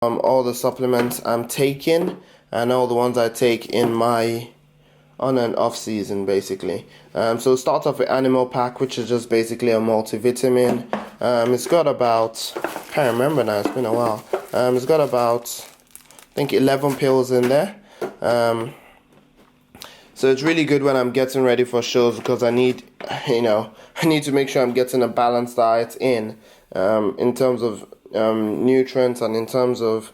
all the supplements I'm taking and all the ones I take in my on and off season basically. So start off with Animal Pack, which is just basically a multivitamin. It's got about, I can't remember now, it's been a while. It's got about, I think 11 pills in there. So it's really good when I'm getting ready for shows because I need, I need to make sure I'm getting a balanced diet in terms of nutrients and in terms of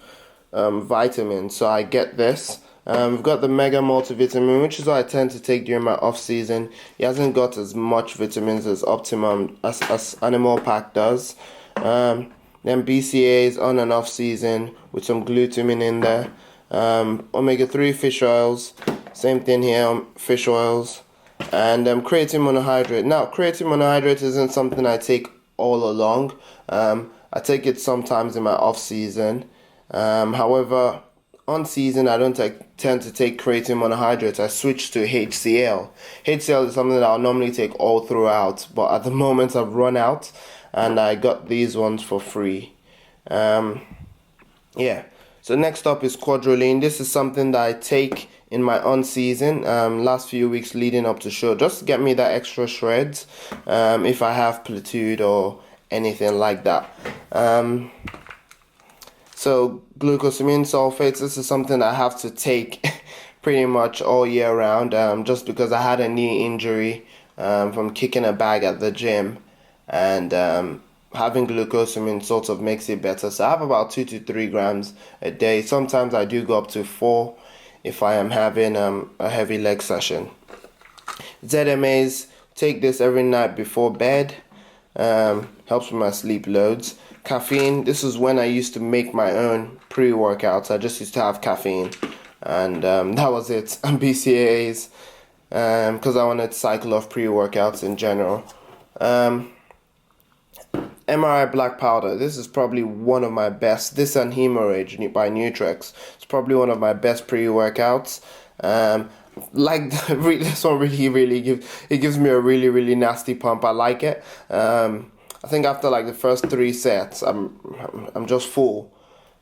vitamins. So I get this. We've got the Mega Multivitamin, which is what I tend to take during my off season. It hasn't got as much vitamins as Optimum as Animal Pack does. Then BCAAs on and off season with some glutamine in there. Omega-3 fish oils, same thing here, fish oils. And creatine monohydrate. Now, creatine monohydrate isn't something I take all along. I take it sometimes in my off season. However, on season, I don't tend to take creatine monohydrate. I switch to HCl. HCl is something that I'll normally take all throughout, but at the moment I've run out, and I got these ones for free. Yeah. So next up is Quadroline. This is something that I take in my on season, last few weeks leading up to show, just to get me that extra shreds, if I have plateaued or anything like that. So glucosamine sulfates, this is something I have to take pretty much all year round, just because I had a knee injury from kicking a bag at the gym, and having glucosamine sort of makes it better. So I have about 2 to 3 grams a day. Sometimes I do go up to 4 if I am having a heavy leg session. ZMAs, take this every night before bed, helps with my sleep loads. Caffeine, this is when I used to make my own pre-workouts. I just used to have caffeine, and that was it. And BCAAs, because I wanted to cycle off pre-workouts in general. MRI black powder, this is probably one of my best. This and Hemorrhage by Nutrex, it's probably one of my best pre-workouts. This one really gives me a really nasty pump. I like it. I think after like the first 3 sets, I'm just full.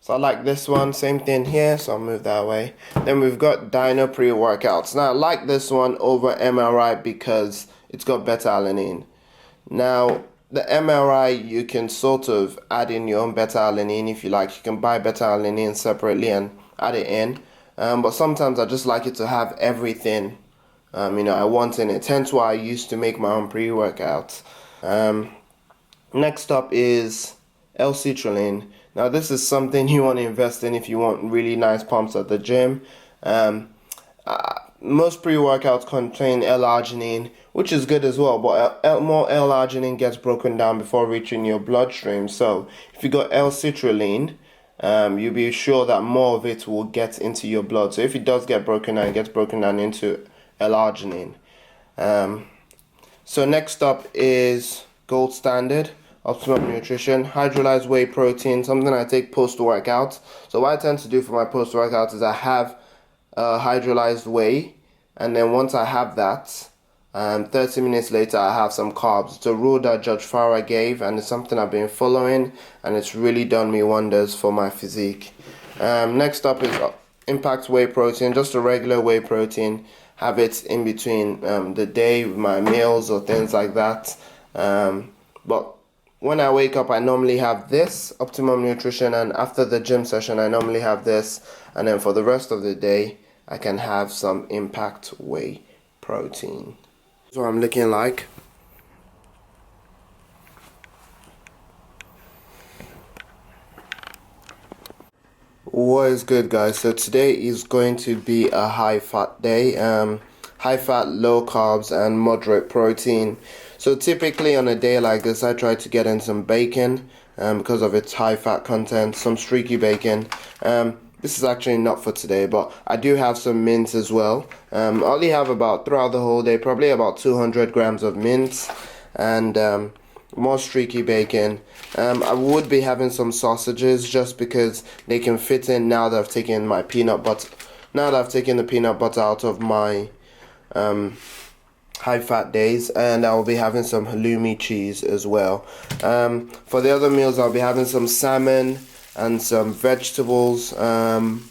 So I like this one. Same thing here, so I'll move that way. Then we've got Dino pre-workouts. Now I like this one over MRI because it's got beta-alanine. Now the MRI, you can sort of add in your own beta-alanine if you like. You can buy beta-alanine separately and add it in. But sometimes I just like it to have everything I want in it. Hence why I used to make my own pre-workouts. Next up is L-citrulline. Now this is something you want to invest in if you want really nice pumps at the gym. Most pre-workouts contain L-arginine, which is good as well, but more L-arginine gets broken down before reaching your bloodstream. So if you got L-citrulline, you'll be sure that more of it will get into your blood. So if it does get broken down, it gets broken down into L-arginine. So next up is Gold Standard Optimum Nutrition hydrolyzed whey protein, something I take post-workout. So what I tend to do for my post-workout is I have hydrolyzed whey, and then once I have that, 30 minutes later I have some carbs. It's a rule that Judge Farah gave, and it's something I've been following, and it's really done me wonders for my physique. Next up is Impact Whey Protein, just a regular whey protein. Have it in between the day with my meals or things like that. But when I wake up, I normally have this Optimum Nutrition, and after the gym session I normally have this, and then for the rest of the day I can have some Impact Whey Protein. That's what I'm looking like. What is good, guys? So today is going to be a high fat day. High fat, low carbs, and moderate protein. So typically on a day like this, I try to get in some bacon because of its high fat content, some streaky bacon. This is actually not for today, but I do have some mince as well. I only have about, throughout the whole day, probably about 200 grams of mince and more streaky bacon. I would be having some sausages just because they can fit in now that I've taken my peanut butter. Now that I've taken the peanut butter out of my high fat days, and I'll be having some halloumi cheese as well. For the other meals, I'll be having some salmon, and some vegetables, and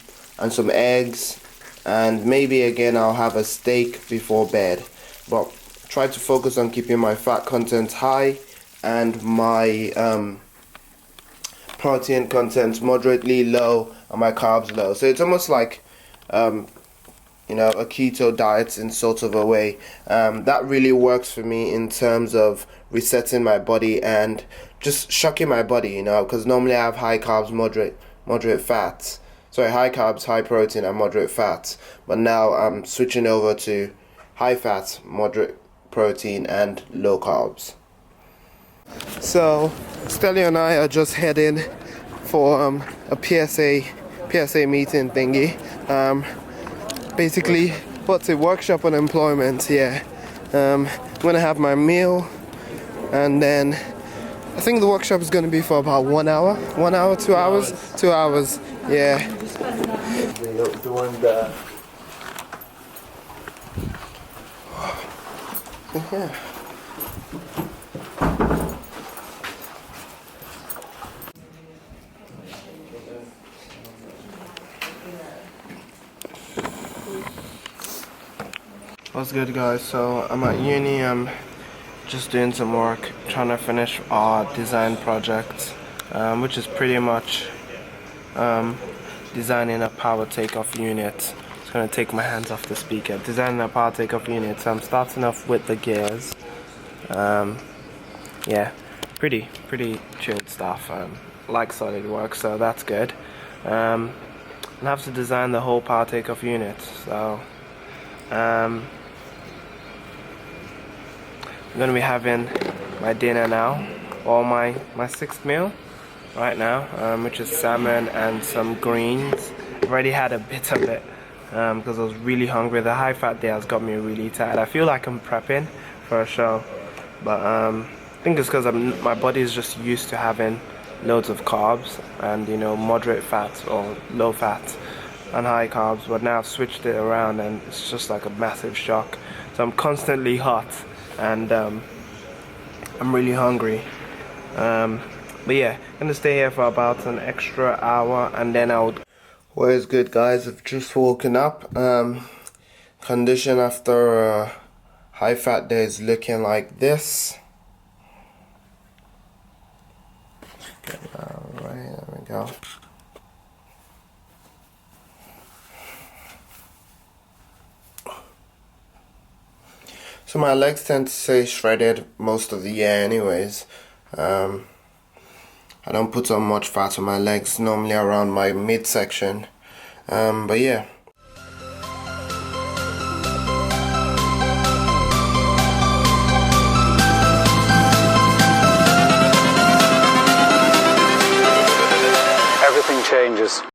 some eggs, and maybe again I'll have a steak before bed. But try to focus on keeping my fat content high and my protein content moderately low and my carbs low. So it's almost like you know, a keto diet in sort of a way. That really works for me in terms of resetting my body and just shocking my body, you know, because normally I have high carbs, moderate fats. Sorry, high carbs, high protein, and moderate fats. But now I'm switching over to high fats, moderate protein, and low carbs. So Stella and I are just heading for a PSA meeting thingy. Basically, what's a workshop on employment? Yeah. I'm gonna have my meal, and then I think the workshop is gonna be for about 1 hour, 1 hour, 2 hours, 2 hours. Yeah. Doing the. Yeah. What's good, guys? So I'm at uni. I'm just doing some work, trying to finish our design project, which is pretty much designing a power takeoff unit. It's gonna take my hands off the speaker. Designing a power takeoff unit. So I'm starting off with the gears. Yeah, pretty chilled stuff. Like SolidWorks, so that's good. I have to design the whole power takeoff unit. So I'm gonna be having my dinner now, or my sixth meal right now, which is salmon and some greens. I've already had a bit of it because I was really hungry. The high fat day has got me really tired. I feel like I'm prepping for a show, but I think it's because my body is just used to having loads of carbs and, you know, moderate fats or low fat and high carbs, but now I've switched it around and it's just like a massive shock. So I'm constantly hot and I'm really hungry. But yeah, I'm gonna stay here for about an extra hour and then I'll. What is good, guys? I've just woken up. Condition after a high fat day is looking like this. Okay, alright, there we go. So my legs tend to stay shredded most of the year anyways. I don't put on much fat on my legs, normally around my midsection. But yeah. Everything changes.